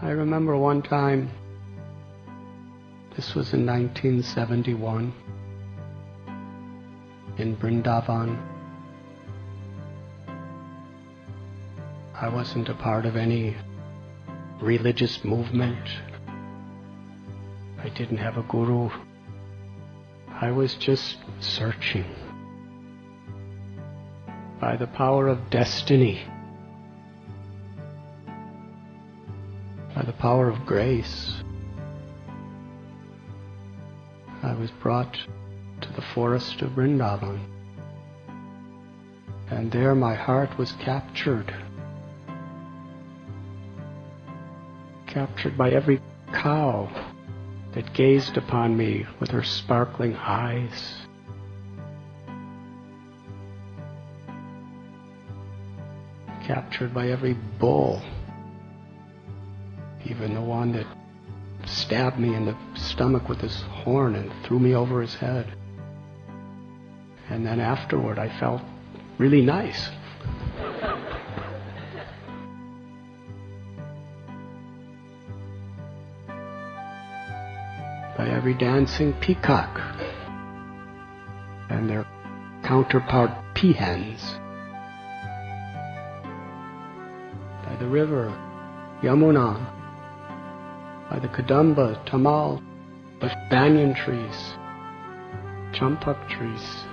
I remember one time, this was in 1971, in Vrindavan. I wasn't a part of any religious movement. I didn't have a guru. I was just searching. By the power of destiny, by the power of grace, I was brought to the forest of Vrindavan. And there my heart was captured by every cow that gazed upon me with her sparkling eyes. Captured by every bull, even the one that stabbed me in the stomach with his horn and threw me over his head. And then afterward I felt really nice. By every dancing peacock and their counterpart peahens. By the river Yamuna, by the Kadamba, Tamal, by banyan trees, champak trees,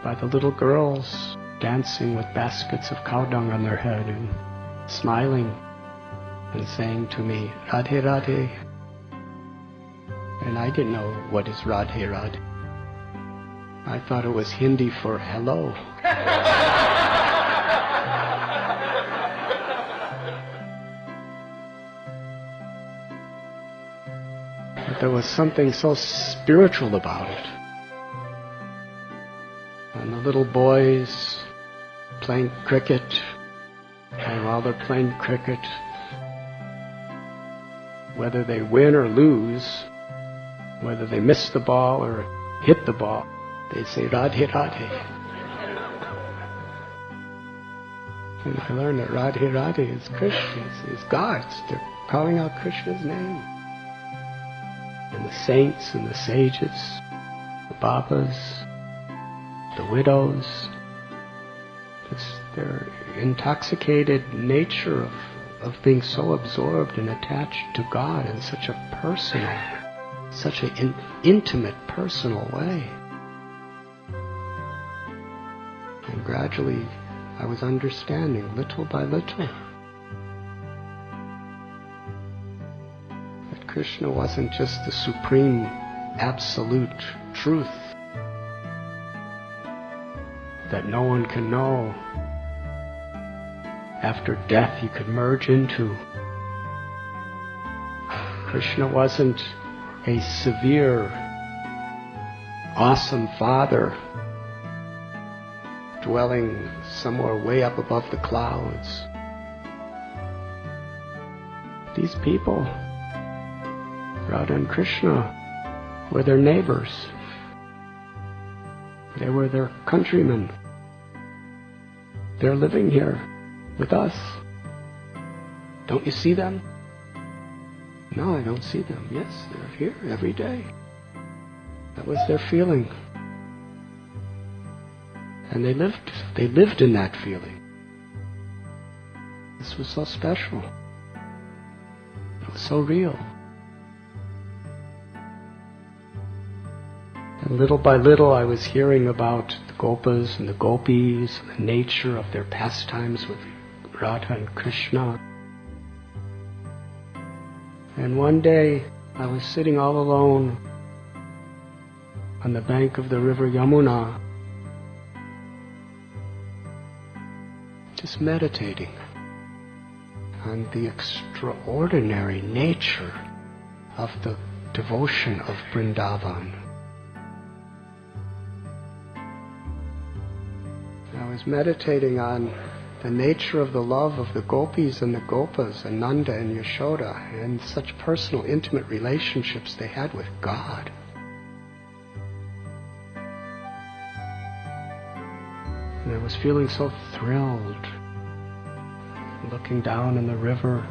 by the little girls dancing with baskets of cow dung on their head and smiling and saying to me, Radhe Radhe. And I didn't know what is Radhe Radhe. I thought it was Hindi for hello. But there was something so spiritual about it. And the little boys playing cricket, and while they're playing cricket, whether they win or lose, whether they miss the ball or hit the ball, they say Radhe Radhe. And I learned that Radhe Radhe is Krishna, is God's. They're calling out Krishna's name. And the saints and the sages, the babas, the widows, their intoxicated nature of being so absorbed and attached to God in such a personal, such an intimate, personal way. And gradually I was understanding, little by little, that Krishna wasn't just the supreme, absolute truth that no one can know. After death you could merge into. Krishna wasn't a severe, awesome father dwelling somewhere way up above the clouds. These people, Radha and Krishna, were their neighbors. They were their countrymen. They're living here with us. Don't you see them? No, I don't see them. Yes, they're here every day. That was their feeling. And they lived in that feeling. This was so special. It was so real. And little by little I was hearing about the Gopas and the Gopis and the nature of their pastimes with Radha and Krishna. And one day I was sitting all alone on the bank of the river Yamuna, just meditating on the extraordinary nature of the devotion of Vrindavan. I was meditating on the nature of the love of the gopis and the gopas and Nanda and Yashoda, and such personal, intimate relationships they had with God. And I was feeling so thrilled looking down in the river,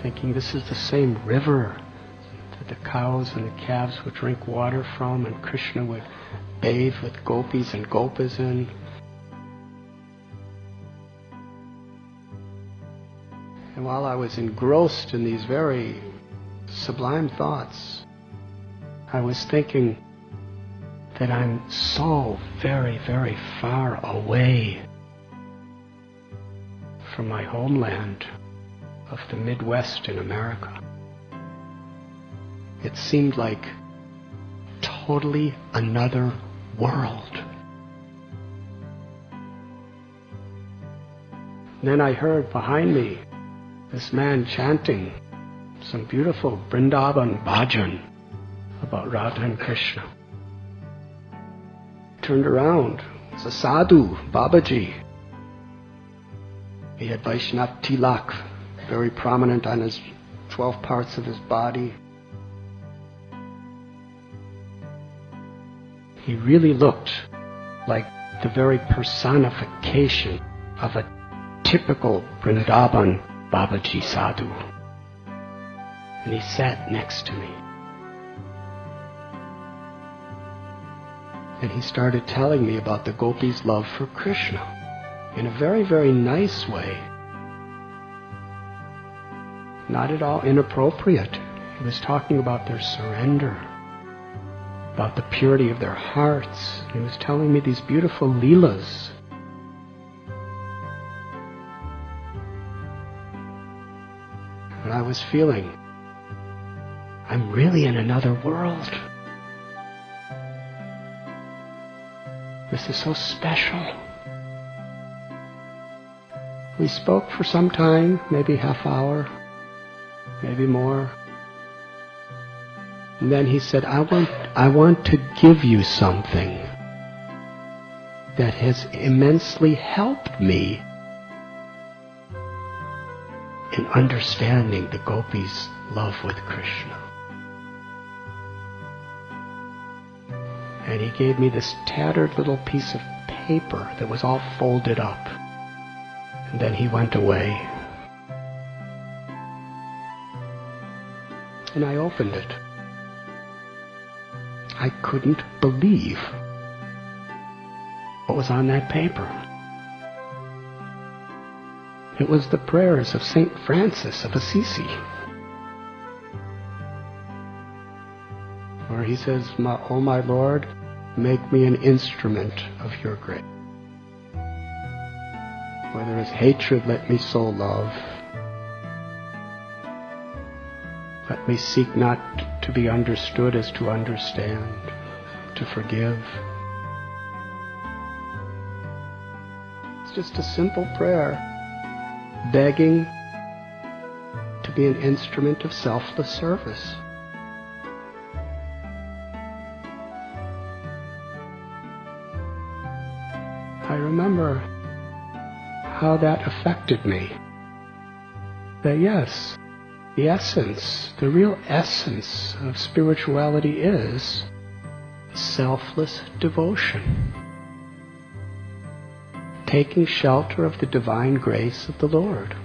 thinking this is the same river that the cows and the calves would drink water from, and Krishna would bathe with gopis and gopas in. And while I was engrossed in these very sublime thoughts, I was thinking that I'm so very, very far away from my homeland of the Midwest in America. It seemed like totally another world. And then I heard behind me this man chanting some beautiful Vrindavan bhajan about Radha and Krishna. Turned around, it was a sadhu, Babaji. He had Vaishnav tilak, very prominent on his 12 parts of his body. He really looked like the very personification of a typical Vrindavan Babaji sadhu. And he sat next to me. And he started telling me about the gopis' love for Krishna in a very, very nice way. Not at all inappropriate. He was talking about their surrender, about the purity of their hearts. He was telling me these beautiful leelas. And I was feeling, I'm really in another world. This is so special. We spoke for some time, maybe half hour, maybe more. And then he said, I want to give you something that has immensely helped me in understanding the gopis' love with Krishna. And he gave me this tattered little piece of paper that was all folded up. And then he went away. And I opened it. I couldn't believe what was on that paper. It was the prayers of St. Francis of Assisi, where he says, "O my Lord, make me an instrument of your grace. Where there is hatred, let me sow love. Let me seek not to be understood as to understand, to forgive." It's just a simple prayer, begging to be an instrument of selfless service. I remember how that affected me. That yes, the essence, the real essence of spirituality is selfless devotion, taking shelter of the divine grace of the Lord.